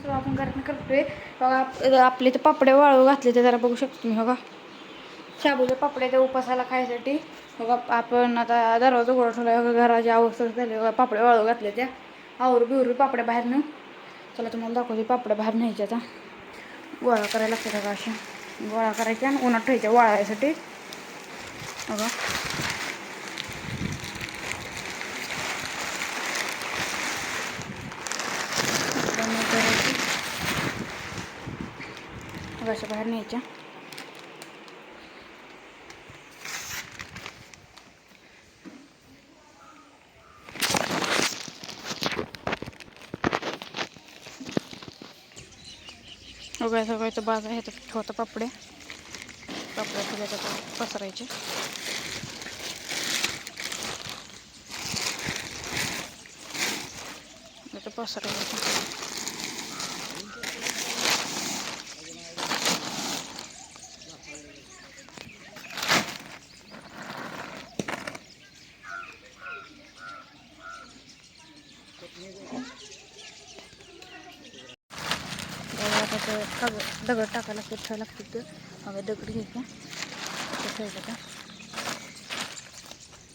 सगळं आपण घरात करतोय बघा. आपले तर पापडे वाळू घातले ते जरा बघू शकतो तुम्ही बघा. शाबूचे पापडे ते उपासाला खायसाठी बघा. आपण आता दरवाजा उघडा ठेवला बघा. घराची अवस्था झाली बघा. पापडे वाळू घातले त्या आवरू बिवरू पापड्या बाहेर नेऊन. चला तुम्हाला दाखवते पापड्या बाहेर न्यायच्या. आता गोळा करायला लागते बघा. अशा गोळा करायच्या आणि उन्हात ठेवायच्या वाळायसाठी बघा. अशा बाहेर न्यायच्या. सगळ्या सगळ्याचं बाजार ह्याचं ठेवता पापड्या सगळ्याच्या पसरायचे. पसरायचं दगड टाकायला लागते. ठेवायला लागते तर हवे दगड घ्यायचा ठेवायचं का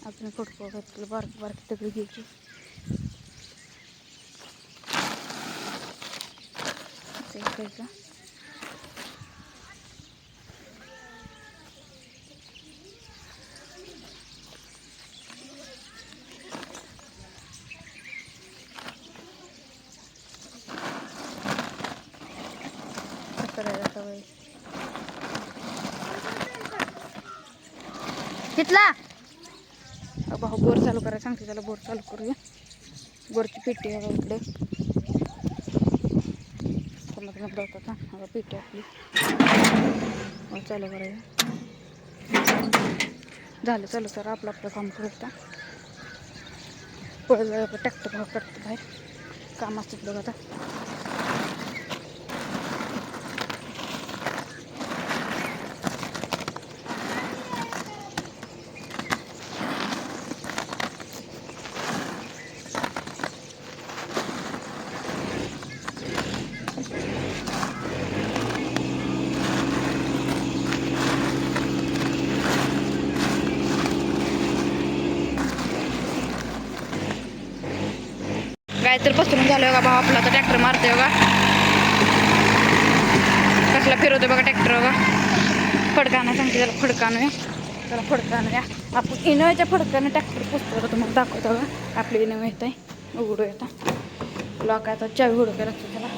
आपण फोटो घेतलं. बारकी बारकी दगड घ्यायची. ठेवायचं करायला सवय तिथला भाऊ बोर चालू करायला सांगते. त्याला बोर चालू करूया. बोरची पेटी आहे इकडे समजलं होता. आता पेटी आपली चालू करायचं झालं. चालू तर आपलं आपलं काम करता पळलं ट्रॅक्टर करतं बाहेर काम असतात बघा. आता काय तर पसरून झालं बघा. भाऊ आपला तर ट्रॅक्टर मारतोय बघा. कसला फिरवतोय बघा ट्रॅक्टर बघा. फडकानं सांगते त्याला फडकानं. त्याला फडकानं या आपण इनोव्याच्या फडकानं ट्रॅक्टर पुसतो. तुम्हाला दाखवतो बघा. आपली इनोवा येत आहे उघडू येतात लॉक आहे. आता चावी हुडकायला लागते त्याला.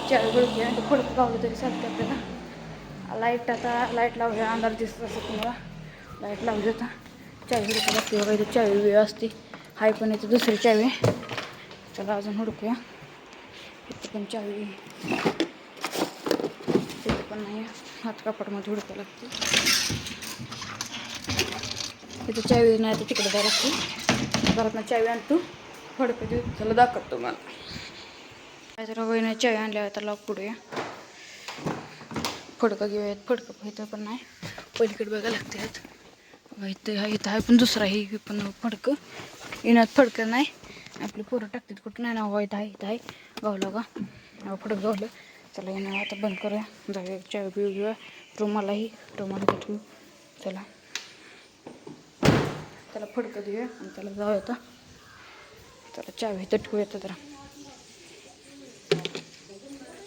चावी हुडकी आणि ते फडकं गावलं तरी चालते आपल्याला. लाईट आता लाईट लावली अंधार दिसत असं तुम्हाला. लाईट लावली आता चावी हुडकायला लागते बघा. इथे चावी वेळ असते. हाय पण इथे दुसरी चावी. चला अजून हुडकूया. इथे पण चावी तिथे पण नाही. हात कापडमध्ये हुडकायला लागते. तिथे चावी नाही तर तिकडे जायला लागते. घरात चावी आणतो फडकं देऊ. त्याला दाखवतो मला. काय तर वहिनी चावी आणल्या तर लॉक पुढूया. फडकं घेऊयात. फडकं इथं पण नाही. पलीकडे बघायला लागते. इथं आहे पण दुसरा हे पण फडकं येण्यात फडकं नाही. आपली पोरं टाकतात कुठं नाही ना. इथं आहे गावलं का फडक गावलं. चला येणं आता बंद करूया. जाऊया चावी बिव घेऊया. रुमालाही रुमाला ठेवू. चला त्याला फडकं देऊया आणि त्याला जाऊया आता. त्याला चावी इथं ठेवूया. जरा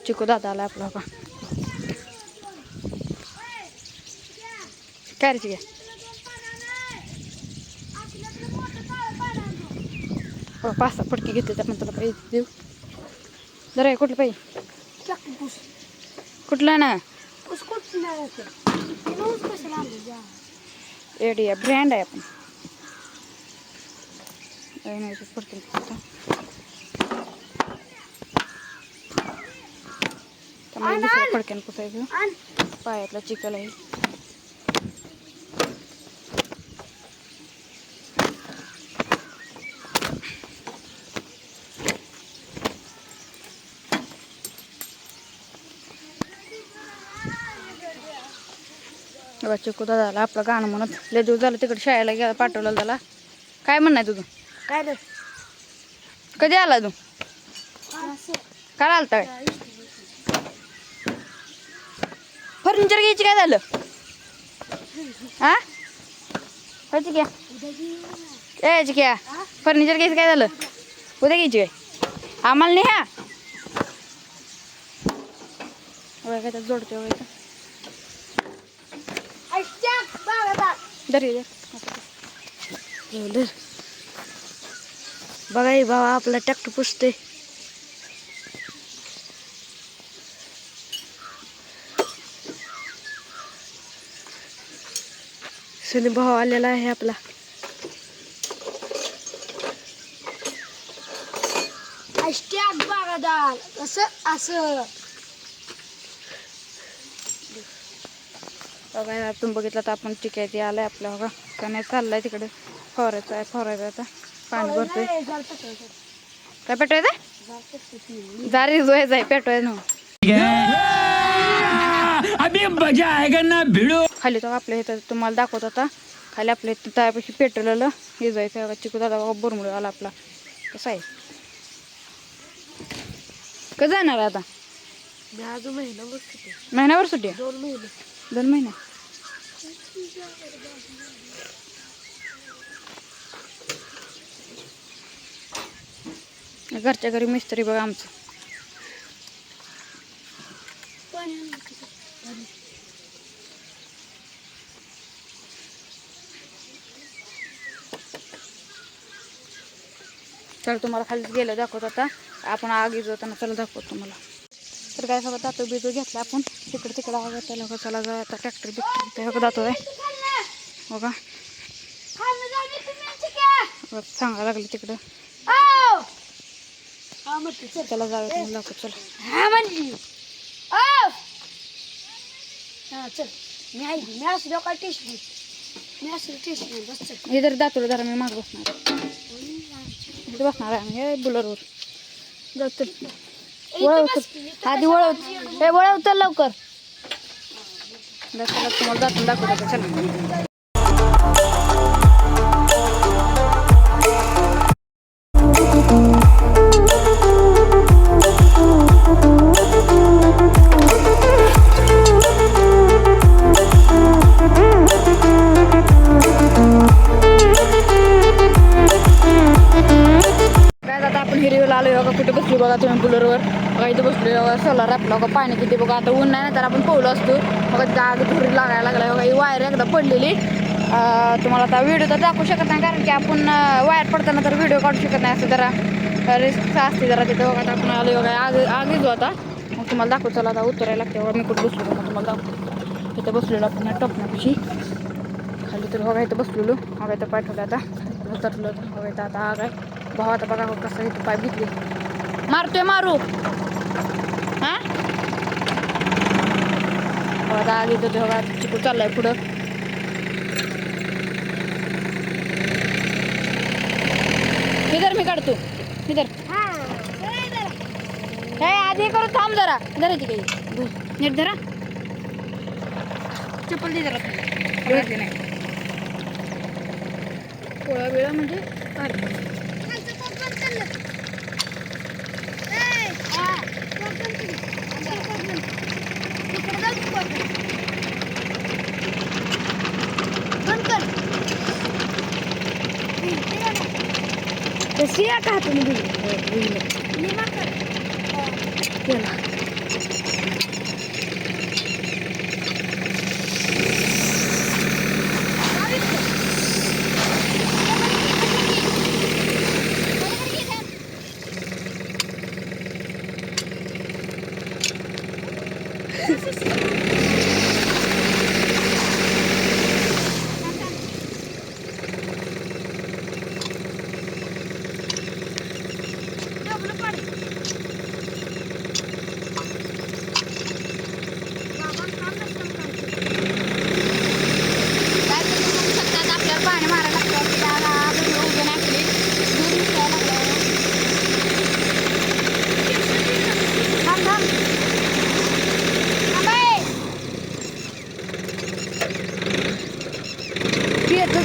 चिकू दादा आला आपला का काय रे घ्या. हो 5-6 फडकी घेतली तर त्याला पाहिजे देऊ. जरा कुठलं पाहिजे कुठलं ना एडिया ब्रँड आहे. आपण फडकी फडक्यानं पुसायचं. पायातला चिकल आहे. चिकू दादाला आपलं गाणं म्हणत लय दिवस झालं तिकडे शाळेला गेला पाठवलं त्याला. काय म्हणणं आहे तुझं? काय रे कधी आला तू? काल आलता फर्निचर घ्यायची काय झालं हा व्हायची क्या यायची क्या फर्निचर घ्यायचं काय झालं उद्या घ्यायची काय आम्हाला नाही ह्या काय तर जोडते वगैरे दर बघा हे बाबा आपला ट्रॅक्टर पुसते सुनी भाऊ आलेला आहे आपला बागादार असं असं बघा तुम्ही बघितलं तर आपण ठीक आहे ते आलाय आपल्या बघा कण्या चाललाय तिकडे फवारायचं आहे फवारायचं आता पाणी भरतोय काय पेटवायचं जारी जोयाचं आहे पेटवायचं ना अभी मजा आएगा ना भिड़ो खाली तर आपल्या इथं तुम्हाला दाखवत होता खाली आपल्या इथं त्यापेक्षा पेटवलेलं हे जायचं चिकू दादा बोरमुळे आला आपला कसं आहे कधी जाणार आहे आता महिन्यावर सुट्टी आहे? 2 महिने घरच्या घरी मिस्त्री बघा आमचं तर तुम्हाला खाली गेलं दाखवत आता आपण आग जाताना चला दाखवतो तुम्हाला तर काय सगळं दातो बिजो घेतला आपण तिकडे आग त्याला चला जा आता ट्रॅक्टर बिक्टर ते दातो आहे बघा सांगायला लागले तिकडं चला जाऊया तुम्हाला दाखवतो चला इधर दातो जरा मी माग बसणार बसणार आहे हे बुलरवर जातो वळव आधी वळव हे वळव चल लवकर चला तुम्हाला जातो दाखवतो चला कुठे बसली बघा तुम्ही बुलरवर बघा इथे बसलो बघा सोलार आपला बघा पाणी किती बघा आता ऊन नाही तर आपण पोहलो असतो बघा गाग धुरी लागायला लागला बघा ही वायर एकदा पडलेली तुम्हाला आता व्हिडिओ तर दाखवू शकत नाही कारण की आपण वायर पडताना तर व्हिडिओ काढू शकत नाही असं जरा रिस्क असते जरा तिथं बघा आता आपण आलो बघा आग येतो आता मग तुम्हाला दाखवू चला आता उतरायला लागते बघा मी कुठं बसलो मग तुम्हाला दाखवतो इथं बसलेलो आपण टोपण्यापाशी खाली तर बघा इथं बसलेलो बघा इथं पाठवलं आता उतरलो बघा इथं आता आग आहे भाऊ आता बघा कसं इथं पाईप घेतली मारतोय मारू हा बघा आग येतो बघा चिकू चाललाय पुढं इधर मी काढतो इधर हे आधी करू थांब जरा धरायची काही नीट धरा चप्पल दे जरा नाही पोळा वेळा म्हणजे सिया का तुम्ही केला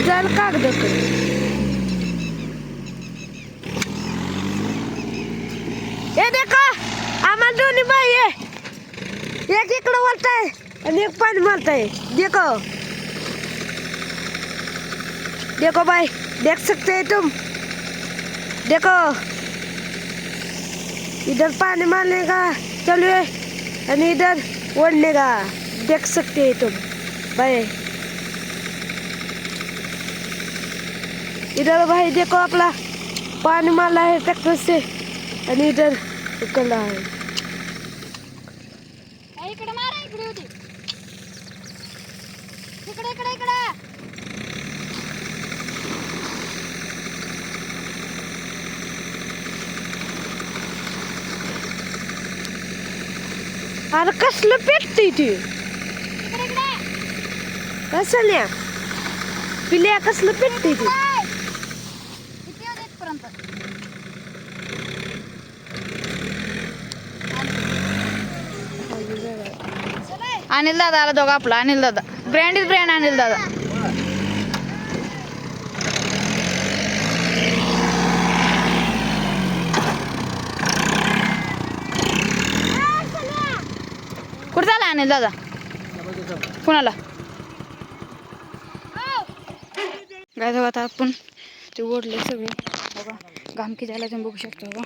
जायला कागद हे देखा आम्हाला दोन्ही बाई आहे एक इकडं वळताय आणि एक पाणी मारताय देखो देखो भाई देख सकते हैं तुम देखो इधर पानी मारने का चालू है और इधर ओढ़ने का देख सकते हैं तुम भाई इधर भाई देखो आपला पानी मारला है ट्रैक्टर से और इधर उकळला है इकडे मारा इकडे होती इकडे इकडे इकडे अरे कसलं पेटतंय ती इकडे इकडे कसल्या पिल्या कसलं पेटतंय ती किती होते इथपर्यंत अनिल दादा आला दोघा आपला अनिल दादा ब्रँड इज ब्रँड अनिल दादा कुठे झाला अनिल दादा कुणाला काय जाऊ आता आपण ते ओढले सगळे बघा घाम किती आला तुम्ही बघू शकता बघा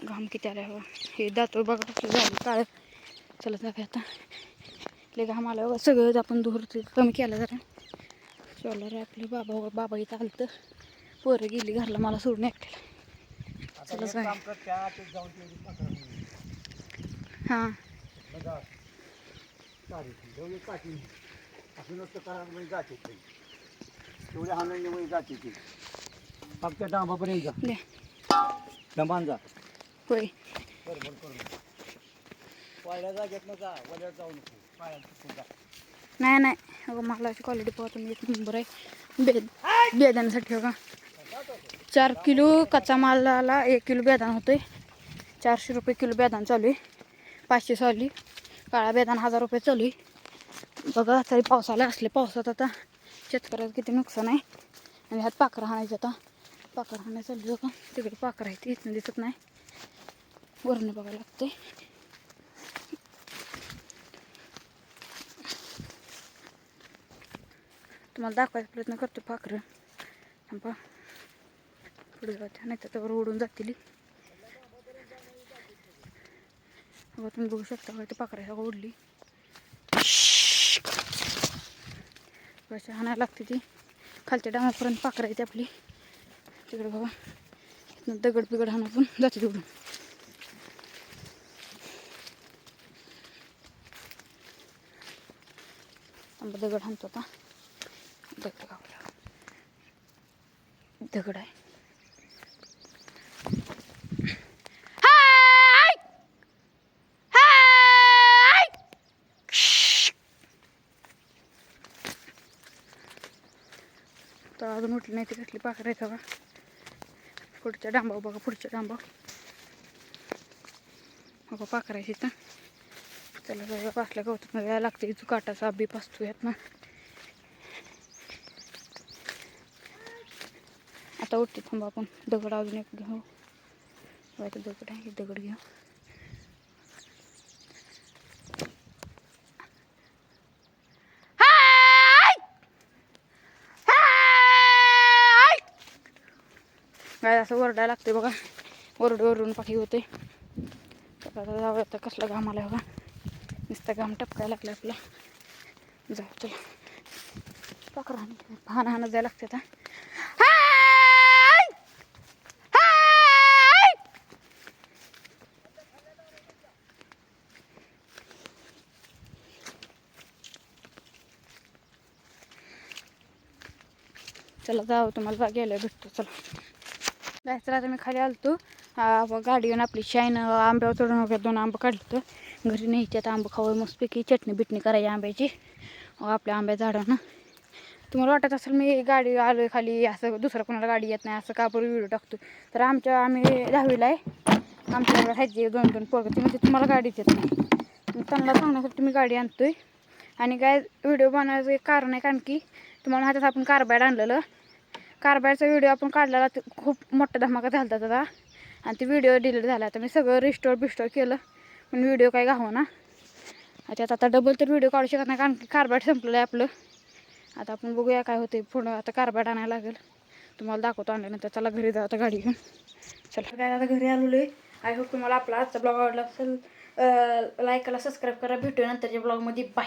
घाम किती आला बघा हे दातो बघा कसं झालं काळ चला जाऊया आता ले घाम आला बघा सगळं आपण दूर कमी केलं जरा चॉलर आपली बाबा बाबा इथं आलं तर पोरं गेली घरला मला सोडून एकट्याला चला जाऊया हां फक्त डांबापर्यंत जा द्या दमान जा होय पायऱ्या जागेत जा वल्यात जाऊ नको पायात नाही नाही अगं मला क्वालिटी पाहतो मी एक नंबर आहे बेदाण्यासाठी बघा 4 किलो कच्चा मालाला 1 किलो बेदाण होतोय 400 रुपये किलो बेदाण चालू आहे 500 साली काळा बेदाण 1000 रुपये चालू आहे बघा तरी पावसाला असले पावसात आता शेतकऱ्याचं किती नुकसान आहे आणि ह्यात पाखरं हाणायचं आता पाखरं हाणायचं चालू बघा तिकडे पाखरं आहे ते इथून दिसत नाही वरनं बघायला लागतंय तुम्हाला दाखवायचा प्रयत्न करतो पाखरं थांबा पुढे जाते नाही तर त्यावर उडून जातील बघा तुम्ही बघू शकता का ते पाखरं सगळं उडली कशा हाणायला लागते ती खालच्या डामापर्यंत पाखरं येते आपली तिकडे बघा इथनं दगड बिगड हाणून पण जाते उडून थांबा दगड हाणतो आता दगड गावला दगड आहे तर अजून उठली नाही ती कसली पाखरं आहे बघा पुढच्या डांबाव बघा पुढच्या डांबाव बघा पाखरं आहे तिथं त्याला बघा पासल्या गवतात यायला लागते इथं काटाचा आबी पासतो यात ना आता उठते थांबा आपण दगड अजून एक घेऊ दगड आहे दगड घेऊ काय असं ओरडायला लागते बघा ओरडून पाठी होते तर आता जाऊया तर कसला घाम आला बघा नुसता घाम टपकायला लागला आपला जाऊ तुला पाखरं हाणं जायला लागते आता चला जाऊ तुम्हाला गेलं भेटतो चला जायचं आता मी खाली आलतो गाडी येऊन आपली शाईन आंब्यावर चढून वगैरे 2 आंबं काढलं घरी न्यायचे आता आंबं खावं मस्तपैकी चटणी बिटणी करायची आंब्याची आपल्या आंब्या झाडानं तुम्हाला वाटत असेल मी गाडी आलो खाली असं दुसरं कोणाला गाडी येत नाही असं का आपण व्हिडिओ टाकतो तर आम्ही 10वीला आहे आमच्याकडे ह्याची 2 पोरं ती म्हणजे तुम्हाला गाडीच येत नाही त्यांना सांगण्यासाठी मी गाडी आणतोय आणि काय व्हिडिओ बनवायचं एक कारण आहे कारण की तुम्हाला माहिती आपण कार्बाईड आणलेलं कार्बाईडचा व्हिडिओ आपण काढलेला खूप मोठा धमाका झाला त्याचा आणि ते व्हिडिओ डिलीट झाला तर मी सगळं रिस्टोर केलं पण व्हिडिओ काय गावं ना त्यात आता डबल तर व्हिडिओ काढू शकत नाही कारण की कार्बेट संपलेलं आहे आपलं. आता आपण बघूया काय होते पुढं. आता कार्बेट आणायला लागेल, तुम्हाला दाखवतो आणल्यानंतर. चला घरी जाऊ आता गाडी घेऊन. चला काय आता घरी आलेलो आहे. आय होप तुम्हाला आपला आजचा ब्लॉग आवडला असेल. लाईक करा, सबस्क्राईब करा. भेटूया नंतरच्या ब्लॉगमध्ये. बाय.